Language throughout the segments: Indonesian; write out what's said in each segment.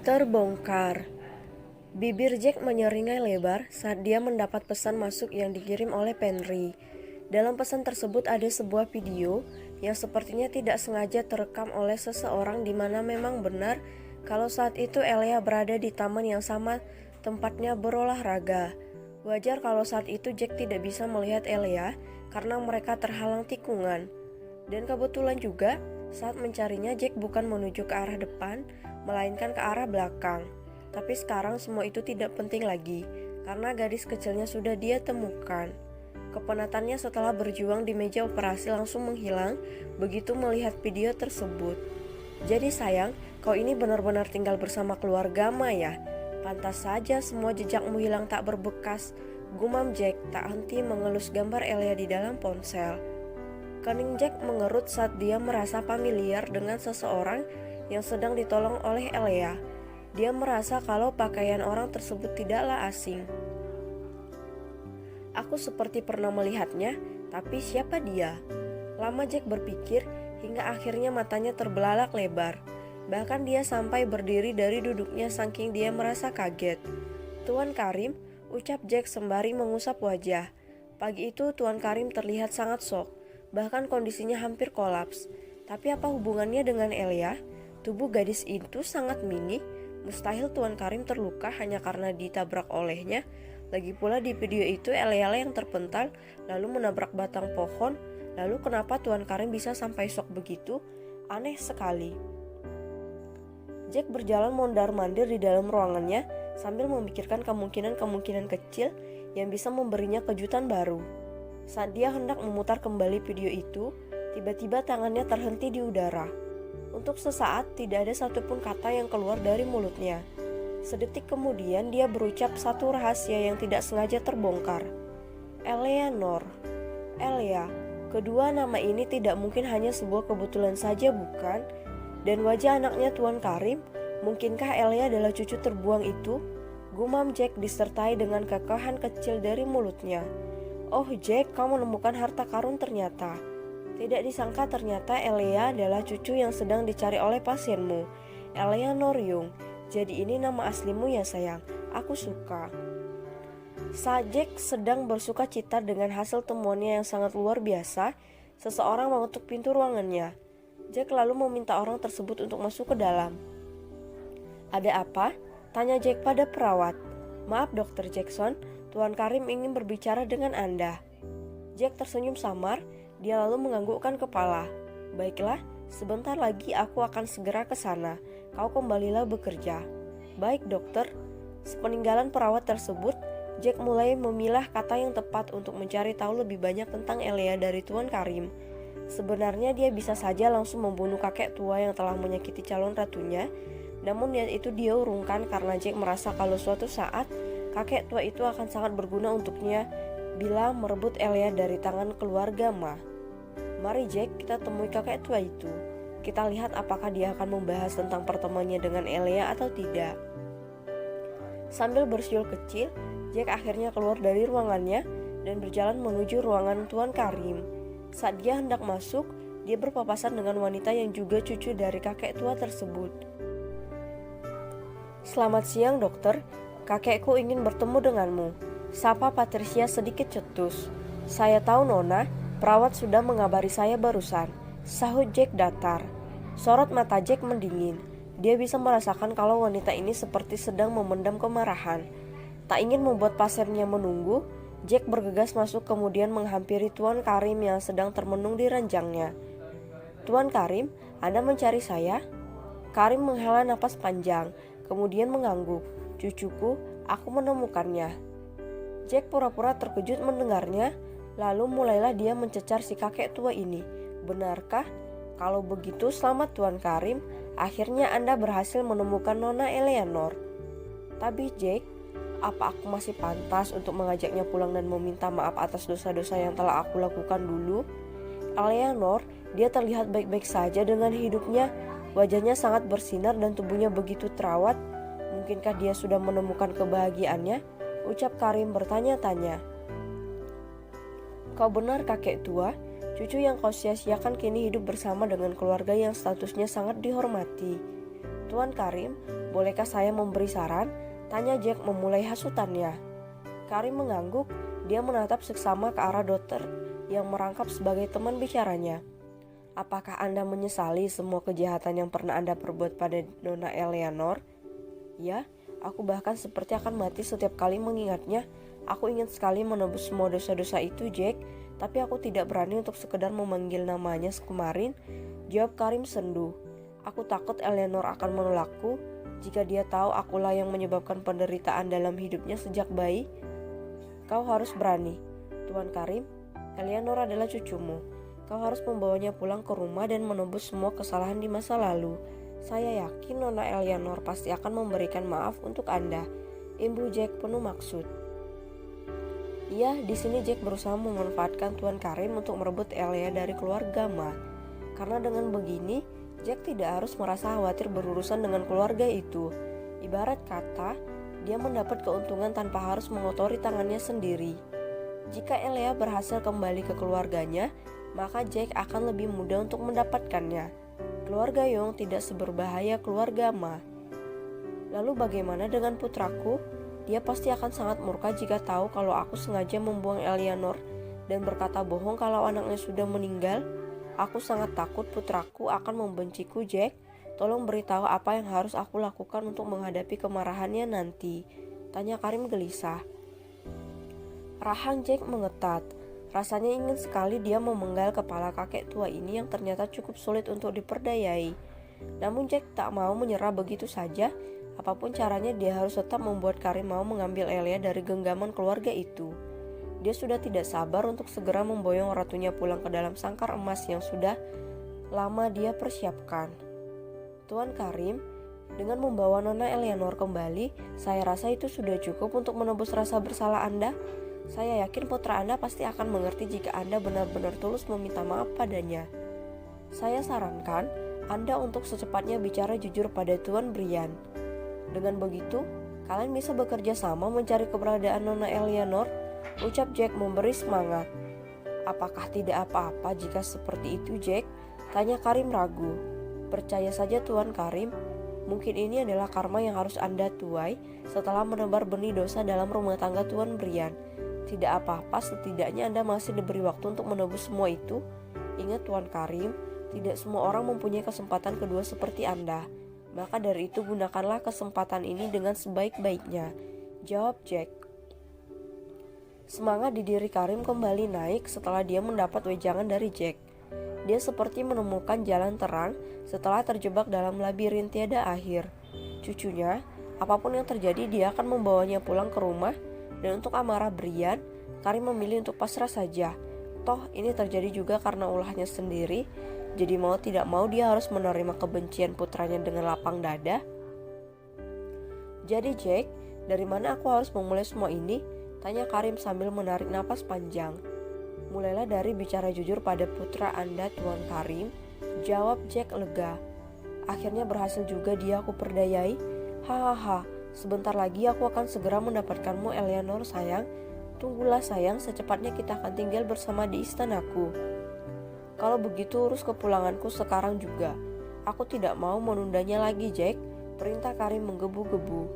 Terbongkar. Bibir Jack menyeringai lebar saat dia mendapat pesan masuk yang dikirim oleh Penry. Dalam pesan tersebut ada sebuah video yang sepertinya tidak sengaja terekam oleh seseorang, di mana memang benar kalau saat itu Elia berada di taman yang sama tempatnya berolahraga. Wajar kalau saat itu Jack tidak bisa melihat Elia karena mereka terhalang tikungan. Dan kebetulan juga saat mencarinya Jack bukan menuju ke arah depan, melainkan ke arah belakang. Tapi sekarang semua itu tidak penting lagi, karena gadis kecilnya sudah dia temukan. Kepenatannya setelah berjuang di meja operasi langsung menghilang begitu melihat video tersebut. Jadi sayang, kau ini benar-benar tinggal bersama keluarga Ma ya. Pantas saja semua jejakmu hilang tak berbekas, gumam Jack tak henti mengelus gambar Elia di dalam ponsel. Kening Jack mengerut saat dia merasa familiar dengan seseorang yang sedang ditolong oleh Elia. Dia merasa kalau pakaian orang tersebut tidaklah asing. Aku seperti pernah melihatnya, tapi siapa dia? Lama Jack berpikir hingga akhirnya matanya terbelalak lebar. Bahkan dia sampai berdiri dari duduknya saking dia merasa kaget. Tuan Karim, ucap Jack sembari mengusap wajah. Pagi itu Tuan Karim terlihat sangat shock, bahkan kondisinya hampir kolaps. Tapi apa hubungannya dengan Elia? Tubuh gadis itu sangat mini, mustahil Tuan Karim terluka hanya karena ditabrak olehnya. Lagi pula di video itu Elia yang terpental lalu menabrak batang pohon. Lalu kenapa Tuan Karim bisa sampai shock begitu? Aneh sekali. Jack berjalan mondar-mandir di dalam ruangannya sambil memikirkan kemungkinan-kemungkinan kecil yang bisa memberinya kejutan baru. Saat dia hendak memutar kembali video itu, tiba-tiba tangannya terhenti di udara. Untuk sesaat tidak ada satupun kata yang keluar dari mulutnya. Sedetik kemudian dia berucap satu rahasia yang tidak sengaja terbongkar. Eleanor. Elia. Kedua nama ini tidak mungkin hanya sebuah kebetulan saja, bukan? Dan wajah anaknya Tuan Karim, mungkinkah Elia adalah cucu terbuang itu? Gumam Jack disertai dengan kekahan kecil dari mulutnya. Oh Jack, kau menemukan harta karun ternyata. Tidak disangka ternyata Elia adalah cucu yang sedang dicari oleh pasienmu, Eleanor Young. Jadi ini nama aslimu ya sayang, aku suka. Saat Jack sedang bersuka cita dengan hasil temuannya yang sangat luar biasa, seseorang mengetuk pintu ruangannya. Jack lalu meminta orang tersebut untuk masuk ke dalam. Ada apa? Tanya Jack pada perawat. Maaf Dr. Jackson, Tuan Karim ingin berbicara dengan Anda. Jack tersenyum samar. Dia lalu menganggukkan kepala. Baiklah, sebentar lagi aku akan segera ke sana. Kau kembalilah bekerja. Baik dokter. Sepeninggalan perawat tersebut, Jack mulai memilah kata yang tepat untuk mencari tahu lebih banyak tentang Elia dari Tuan Karim. Sebenarnya dia bisa saja langsung membunuh kakek tua yang telah menyakiti calon ratunya. Namun niat itu dia urungkan karena Jack merasa kalau suatu saat kakek tua itu akan sangat berguna untuknya bila merebut Elia dari tangan keluarga Ma. Mari Jack, kita temui kakek tua itu. Kita lihat apakah dia akan membahas tentang pertemuannya dengan Elia atau tidak. Sambil bersiul kecil, Jack akhirnya keluar dari ruangannya dan berjalan menuju ruangan Tuan Karim. Saat dia hendak masuk, dia berpapasan dengan wanita yang juga cucu dari kakek tua tersebut. Selamat siang dokter, kakekku ingin bertemu denganmu. Sapa Patricia sedikit cetus. Saya tahu Nona, perawat sudah mengabari saya barusan, sahut Jack datar. Sorot mata Jack mendingin. Dia bisa merasakan kalau wanita ini seperti sedang memendam kemarahan. Tak ingin membuat pasiennya menunggu, Jack bergegas masuk kemudian menghampiri Tuan Karim yang sedang termenung di ranjangnya. Tuan Karim, Anda mencari saya? Karim menghela napas panjang, kemudian mengangguk. Cucuku, aku menemukannya. Jack pura-pura terkejut mendengarnya, lalu mulailah dia mencecar si kakek tua ini. Benarkah? Kalau begitu selamat Tuan Karim, akhirnya Anda berhasil menemukan Nona Eleanor. Tapi Jack, apa aku masih pantas untuk mengajaknya pulang dan meminta maaf atas dosa-dosa yang telah aku lakukan dulu? Eleanor, dia terlihat baik-baik saja dengan hidupnya. Wajahnya sangat bersinar dan tubuhnya begitu terawat. Mungkinkah dia sudah menemukan kebahagiaannya? Ucap Karim bertanya-tanya. Kau benar kakek tua, cucu yang kau sia-siakan kini hidup bersama dengan keluarga yang statusnya sangat dihormati. Tuan Karim, Bolehkah saya memberi saran? Tanya Jack memulai hasutannya. Karim mengangguk, dia menatap seksama ke arah dokter yang merangkap sebagai teman bicaranya. Apakah Anda menyesali semua kejahatan yang pernah Anda perbuat pada Nona Eleanor? Ya, aku bahkan seperti akan mati setiap kali mengingatnya. Aku ingin sekali menebus semua dosa-dosa itu, Jack, tapi aku tidak berani untuk sekedar memanggil namanya kemarin, jawab Karim sendu. Aku takut Eleanor akan menolakku jika dia tahu akulah yang menyebabkan penderitaan dalam hidupnya sejak bayi. Kau harus berani, Tuan Karim. Eleanor adalah cucumu. Kau harus membawanya pulang ke rumah dan menebus semua kesalahan di masa lalu. Saya yakin Nona Eleanor pasti akan memberikan maaf untuk Anda, imbu Jack penuh maksud. Iya, di sini Jack berusaha memanfaatkan Tuan Karim untuk merebut Elia dari keluarga Ma. Karena dengan begini, Jack tidak harus merasa khawatir berurusan dengan keluarga itu. Ibarat kata, dia mendapat keuntungan tanpa harus mengotori tangannya sendiri. Jika Elia berhasil kembali ke keluarganya, maka Jack akan lebih mudah untuk mendapatkannya. Keluarga Young tidak seberbahaya keluarga Ma. Lalu bagaimana dengan putraku? Dia pasti akan sangat murka jika tahu kalau aku sengaja membuang Eleanor dan berkata bohong kalau anaknya sudah meninggal. Aku sangat takut putraku akan membenciku, Jack. Tolong beritahu apa yang harus aku lakukan untuk menghadapi kemarahannya nanti, tanya Karim gelisah. Rahang Jack mengetat. Rasanya ingin sekali dia memenggal kepala kakek tua ini yang ternyata cukup sulit untuk diperdayai. Namun Jack tak mau menyerah begitu saja. Apapun caranya dia harus tetap membuat Karim mau mengambil Elia dari genggaman keluarga itu. Dia sudah tidak sabar untuk segera memboyong ratunya pulang ke dalam sangkar emas yang sudah lama dia persiapkan. Tuan Karim, dengan membawa Nona Eleanor kembali, saya rasa itu sudah cukup untuk menebus rasa bersalah Anda. Saya yakin putra Anda pasti akan mengerti jika Anda benar-benar tulus meminta maaf padanya. Saya sarankan Anda untuk secepatnya bicara jujur pada Tuan Brian. Dengan begitu, kalian bisa bekerja sama mencari keberadaan Nona Eleanor, ucap Jack memberi semangat. Apakah tidak apa-apa jika seperti itu, Jack? Tanya Karim ragu. Percaya saja Tuan Karim, mungkin ini adalah karma yang harus Anda tuai setelah menebar benih dosa dalam rumah tangga Tuan Brian. Tidak apa-apa, setidaknya Anda masih diberi waktu untuk menebus semua itu. Ingat Tuan Karim, tidak semua orang mempunyai kesempatan kedua seperti Anda. Maka dari itu gunakanlah kesempatan ini dengan sebaik-baiknya, jawab Jack. Semangat di diri Karim kembali naik setelah dia mendapat wejangan dari Jack. Dia seperti menemukan jalan terang setelah terjebak dalam labirin tiada akhir. Cucunya, apapun yang terjadi dia akan membawanya pulang ke rumah. Dan untuk amarah Brian, Karim memilih untuk pasrah saja. Toh ini terjadi juga karena ulahnya sendiri. Jadi mau tidak mau dia harus menerima kebencian putranya dengan lapang dada. Jadi Jack, dari mana aku harus memulai semua ini? Tanya Karim sambil menarik napas panjang. Mulailah dari bicara jujur pada putra Anda, Tuan Karim, jawab Jack lega. Akhirnya berhasil juga dia aku perdayai. Hahaha, sebentar lagi aku akan segera mendapatkanmu Eleanor sayang. Tunggulah sayang, secepatnya kita akan tinggal bersama di istanaku. Kalau begitu urus kepulanganku sekarang juga. Aku tidak mau menundanya lagi, Jack, perintah Karim menggebu-gebu.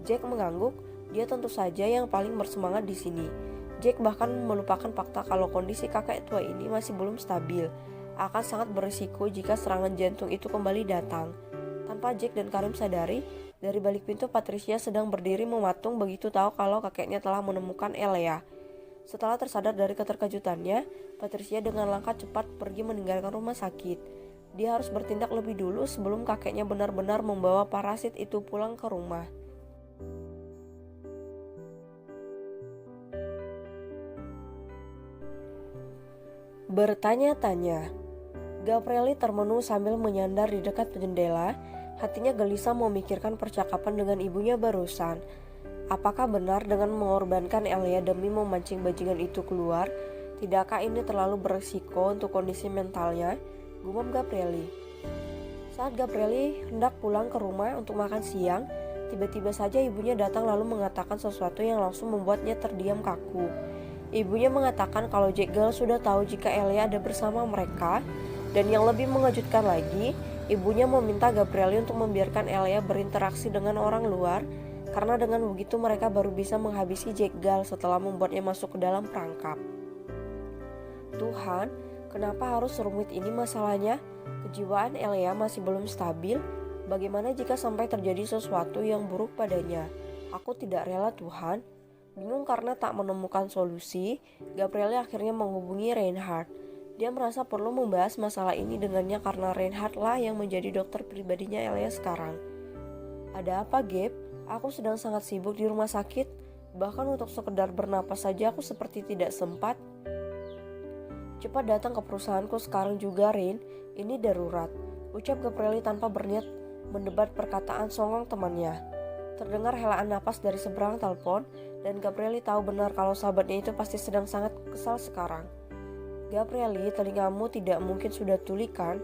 Jack mengangguk, dia tentu saja yang paling bersemangat di sini. Jack bahkan melupakan fakta kalau kondisi kakek tua ini masih belum stabil. Akan sangat berisiko jika serangan jantung itu kembali datang. Tanpa Jack dan Karim sadari, dari balik pintu Patricia sedang berdiri mematung begitu tahu kalau kakeknya telah menemukan Elia. Setelah tersadar dari keterkejutannya, Patricia dengan langkah cepat pergi meninggalkan rumah sakit. Dia harus bertindak lebih dulu sebelum kakeknya benar-benar membawa parasit itu pulang ke rumah. Bertanya-tanya, Gabrieli termenung sambil menyandar di dekat jendela. Hatinya gelisah memikirkan percakapan dengan ibunya barusan. Apakah benar dengan mengorbankan Elia demi memancing bajingan itu keluar? Tidakkah ini terlalu berisiko untuk kondisi mentalnya? Gumam Gabrieli. Saat Gabrieli hendak pulang ke rumah untuk makan siang, tiba-tiba saja ibunya datang lalu mengatakan sesuatu yang langsung membuatnya terdiam kaku. Ibunya mengatakan kalau Jack Gale sudah tahu jika Elia ada bersama mereka, dan yang lebih mengejutkan lagi, Ibunya meminta Gabrieli untuk membiarkan Elia berinteraksi dengan orang luar, karena dengan begitu mereka baru bisa menghabisi Jegal setelah membuatnya masuk ke dalam perangkap. Tuhan, kenapa harus serumit ini masalahnya? Kejiwaan Elia masih belum stabil. Bagaimana jika sampai terjadi sesuatu yang buruk padanya? Aku tidak rela, Tuhan. Bingung karena tak menemukan solusi, Gabrieli akhirnya menghubungi Reinhard. Dia merasa perlu membahas masalah ini dengannya karena Reinhard lah yang menjadi dokter pribadinya Elia sekarang. Ada apa, Gab? Aku sedang sangat sibuk di rumah sakit. Bahkan untuk sekedar bernapas saja aku seperti tidak sempat. Cepat datang ke perusahaanku sekarang juga, Rein. Ini darurat, ucap Gabrieli tanpa berniat mendebat perkataan songong temannya. Terdengar helaan napas dari seberang telepon, dan Gabrieli tahu benar kalau sahabatnya itu pasti sedang sangat kesal sekarang. Gabrieli, telingamu tidak mungkin sudah tuli kan?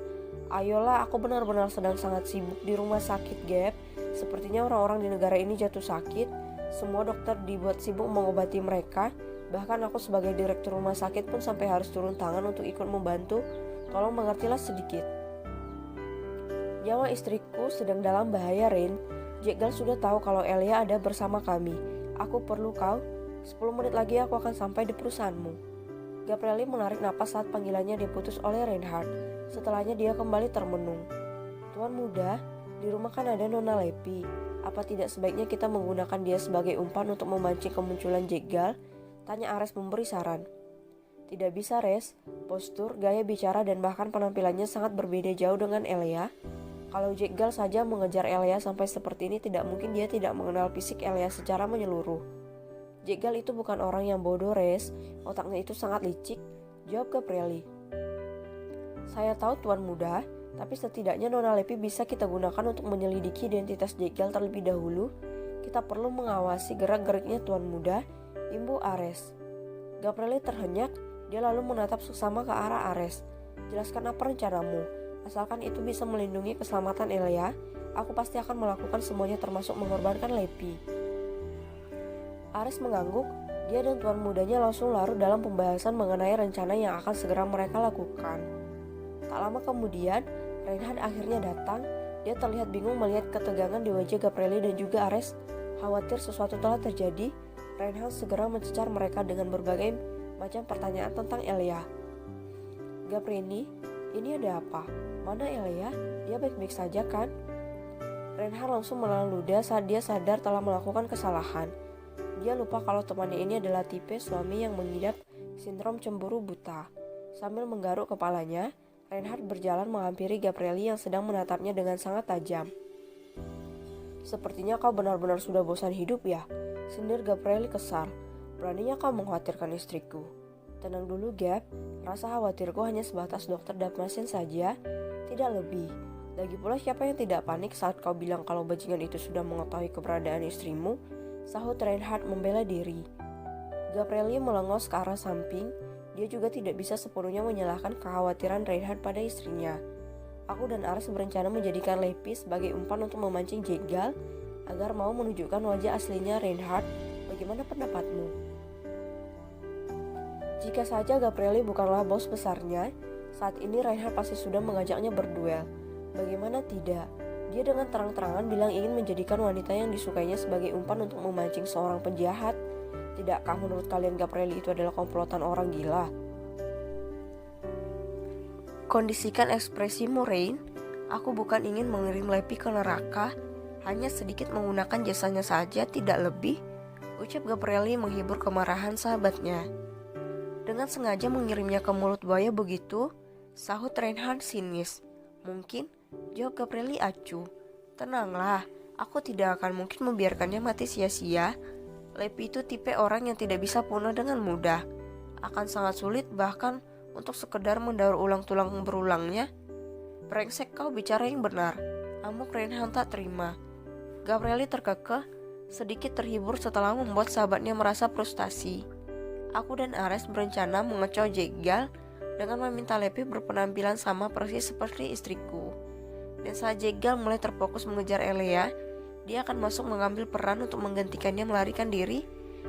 Ayolah, aku benar-benar sedang sangat sibuk di rumah sakit, Gap. Sepertinya orang-orang di negara ini jatuh sakit. Semua dokter dibuat sibuk mengobati mereka. Bahkan aku sebagai direktur rumah sakit pun sampai harus turun tangan untuk ikut membantu. Tolong mengertilah sedikit. Nyawa istriku sedang dalam bahaya, Rin. Jegal sudah tahu kalau Elia ada bersama kami. Aku perlu kau. 10 menit lagi aku akan sampai di perusahaanmu. Gabrieli menarik napas saat panggilannya diputus oleh Reinhard. Setelahnya dia kembali termenung. Tuan muda, di rumah kan ada Nona Lepi. Apa tidak sebaiknya kita menggunakan dia sebagai umpan untuk memancing kemunculan Jegal? Tanya Ares memberi saran. Tidak bisa, Res. Postur, gaya bicara dan bahkan penampilannya sangat berbeda jauh dengan Elia. Kalau Jegal saja mengejar Elia sampai seperti ini, tidak mungkin dia tidak mengenal fisik Elia secara menyeluruh. Jegal itu bukan orang yang bodoh, Res. Otaknya itu sangat licik, jawab Gabrieli. Saya tahu, Tuan muda, tapi setidaknya Nona Lepi bisa kita gunakan untuk menyelidiki identitas Jegal terlebih dahulu. Kita perlu mengawasi gerak-geriknya, Tuan muda, imbu Ares. Gabrieli terhenyak, dia lalu menatap seksama ke arah Ares. Jelaskan apa rencanamu. Asalkan itu bisa melindungi keselamatan Elia, aku pasti akan melakukan semuanya termasuk mengorbankan Lepi. Ares mengangguk, dia dan tuan mudanya langsung larut dalam pembahasan mengenai rencana yang akan segera mereka lakukan. Tak lama kemudian, Reinhard akhirnya datang. Dia terlihat bingung melihat ketegangan di wajah Gabrieli dan juga Ares. Khawatir sesuatu telah terjadi, Reinhard segera mencecar mereka dengan berbagai macam pertanyaan tentang Elia. Gabrieli, ini ada apa? Mana Elia? Dia baik-baik saja kan? Reinhard langsung menelan ludah saat dia sadar telah melakukan kesalahan. Dia lupa kalau temannya ini adalah tipe suami yang mengidap sindrom cemburu buta. Sambil menggaruk kepalanya, Reinhard berjalan menghampiri Gabrieli yang sedang menatapnya dengan sangat tajam. Sepertinya kau benar-benar sudah bosan hidup ya? Sindir Gabrieli kesal. Beraninya kau mengkhawatirkan istriku. Tenang dulu, Gap. Rasa khawatirku hanya sebatas dokter Dapmasin saja, tidak lebih. Lagi pula siapa yang tidak panik saat kau bilang kalau bajingan itu sudah mengetahui keberadaan istrimu? Sahut Reinhard membela diri. Gabrieli melengos ke arah samping. Dia juga tidak bisa sepenuhnya menyalahkan kekhawatiran Reinhard pada istrinya. Aku dan Ares berencana menjadikan Lepi sebagai umpan untuk memancing Jegal agar mau menunjukkan wajah aslinya Reinhard. Bagaimana pendapatmu? Jika saja Gabrieli bukanlah bos besarnya, saat ini Reinhard pasti sudah mengajaknya berduel. Bagaimana tidak? Dia dengan terang-terangan bilang ingin menjadikan wanita yang disukainya sebagai umpan untuk memancing seorang penjahat. Tidakkah menurut kalian Gabrieli itu adalah komplotan orang gila? Kondisikan ekspresimu, Rein. Aku bukan ingin mengirim Lepi ke neraka, hanya sedikit menggunakan jasanya saja, tidak lebih, ucap Gabrieli menghibur kemarahan sahabatnya. Dengan sengaja mengirimnya ke mulut buaya begitu, sahut Reinhard sinis. Mungkin, jawab Gabrieli acuh. Tenanglah, aku tidak akan mungkin membiarkannya mati sia-sia. Lepi itu tipe orang yang tidak bisa punah dengan mudah. Akan sangat sulit bahkan untuk sekedar mendaur ulang tulang berulangnya. Brengsek, kau bicara yang benar. Amuk Reinhard tak terima. Gabrieli terkekeh, sedikit terhibur setelah membuat sahabatnya merasa frustasi. Aku dan Ares berencana mengecoh Jegal dengan meminta Lepi berpenampilan sama persis seperti istriku. Dan saat Jegal mulai terfokus mengejar Elia, dia akan masuk mengambil peran untuk menggantikannya melarikan diri.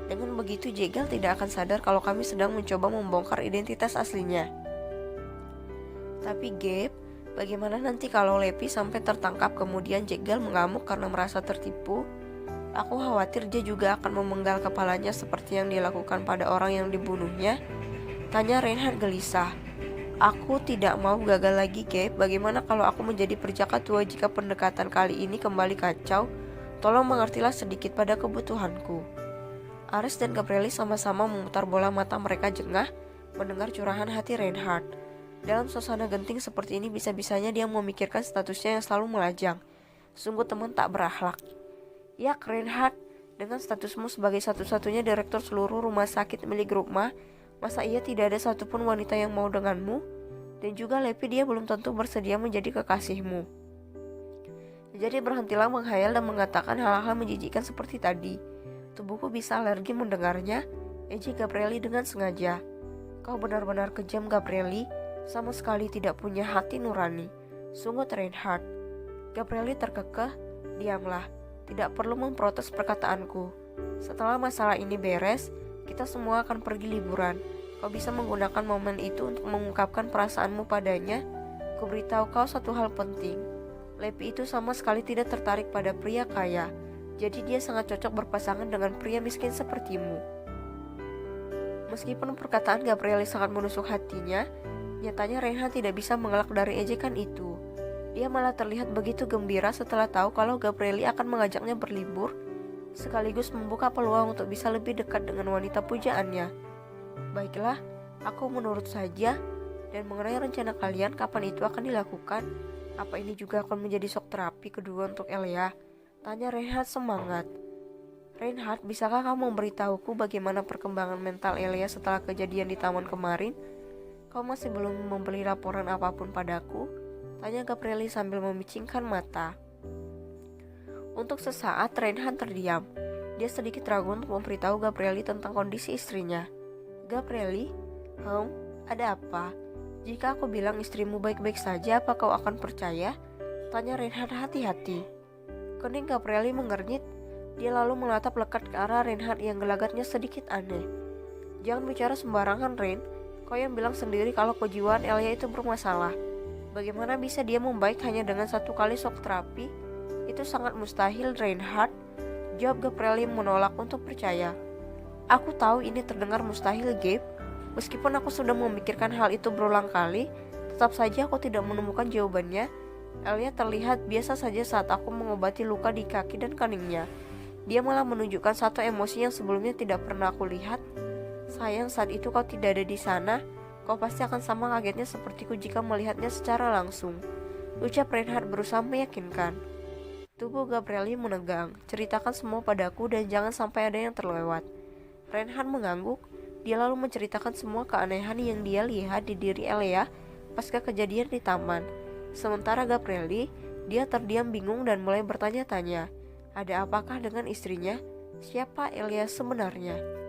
Dengan begitu Jegal tidak akan sadar kalau kami sedang mencoba membongkar identitas aslinya. Tapi Gabe, Bagaimana nanti kalau Lepi sampai tertangkap kemudian Jegal mengamuk karena merasa tertipu? Aku khawatir dia juga akan memenggal kepalanya seperti yang dilakukan pada orang yang dibunuhnya. Tanya Reinhard gelisah. Aku tidak mau gagal lagi, Gabe. Bagaimana kalau aku menjadi perjaka tua jika pendekatan kali ini kembali kacau? Tolong mengertilah sedikit pada kebutuhanku. Ares dan Gabrieli sama-sama memutar bola mata mereka jengah mendengar curahan hati Reinhard. Dalam suasana genting seperti ini bisa-bisanya dia memikirkan statusnya yang selalu melajang. Sungguh teman tak berakhlak. Ya Reinhard, dengan statusmu sebagai satu-satunya direktur seluruh rumah sakit milik Grukma, masa iya tidak ada satupun wanita yang mau denganmu? Dan juga Lepi dia belum tentu bersedia menjadi kekasihmu. Jadi berhentilah menghayal dan mengatakan hal-hal menjijikkan seperti tadi. Tubuhku bisa alergi mendengarnya, eji Gabrieli dengan sengaja. Kau benar-benar kejam Gabrieli, sama sekali tidak punya hati nurani. Sungguh Reinhard. Gabrieli terkekeh, diamlah, tidak perlu memprotes perkataanku. Setelah masalah ini beres, kita semua akan pergi liburan. Kau bisa menggunakan momen itu untuk mengungkapkan perasaanmu padanya. Kuberitahu kau satu hal penting. Lepi itu sama sekali tidak tertarik pada pria kaya. Jadi dia sangat cocok berpasangan dengan pria miskin sepertimu. Meskipun perkataan Gabrieli sangat menusuk hatinya, nyatanya Reinhard tidak bisa mengelak dari ejekan itu. Dia malah terlihat begitu gembira setelah tahu kalau Gabrieli akan mengajaknya berlibur, sekaligus membuka peluang untuk bisa lebih dekat dengan wanita pujaannya. Baiklah, aku menurut saja. Dan mengenai rencana kalian kapan itu akan dilakukan? Apa ini juga akan menjadi shock terapi kedua untuk Elia? Tanya Reinhard semangat. Reinhard, bisakah kamu memberitahuku bagaimana perkembangan mental Elia setelah kejadian di taman kemarin? Kau masih belum memberi laporan apapun padaku? Tanya Gabrieli sambil memicingkan mata. Untuk sesaat Reinhard terdiam. Dia sedikit ragu untuk memberitahu Gabrieli tentang kondisi istrinya. Gabrieli, ada apa? Jika aku bilang istrimu baik-baik saja, apa kau akan percaya? Tanya Reinhard hati-hati. Kening Gabrieli mengernyit. Dia lalu menatap lekat ke arah Reinhard yang gelagatnya sedikit aneh. Jangan bicara sembarangan, Rein. Kau yang bilang sendiri kalau kejiwaan Elia itu bermasalah. Bagaimana bisa dia membaik hanya dengan satu kali shock terapi? Itu sangat mustahil, Reinhard. Jawab Gabrieli menolak untuk percaya. Aku tahu ini terdengar mustahil, Gabe. Meskipun aku sudah memikirkan hal itu berulang kali, tetap saja aku tidak menemukan jawabannya. Elia terlihat biasa saja saat aku mengobati luka di kaki dan keningnya. Dia malah menunjukkan satu emosi yang sebelumnya tidak pernah aku lihat. Sayang, saat itu kau tidak ada di sana. Kau pasti akan sama kagetnya sepertiku jika melihatnya secara langsung. Ucap Reinhard berusaha meyakinkan. Tubuh Gabrieli menegang. Ceritakan semua padaku dan jangan sampai ada yang terlewat. Reinhard mengangguk. Dia lalu menceritakan semua keanehan yang dia lihat di diri Elia pasca kejadian di taman. Sementara Gabrieli, dia terdiam bingung dan mulai bertanya-tanya. Ada apakah dengan istrinya? Siapa Elia sebenarnya?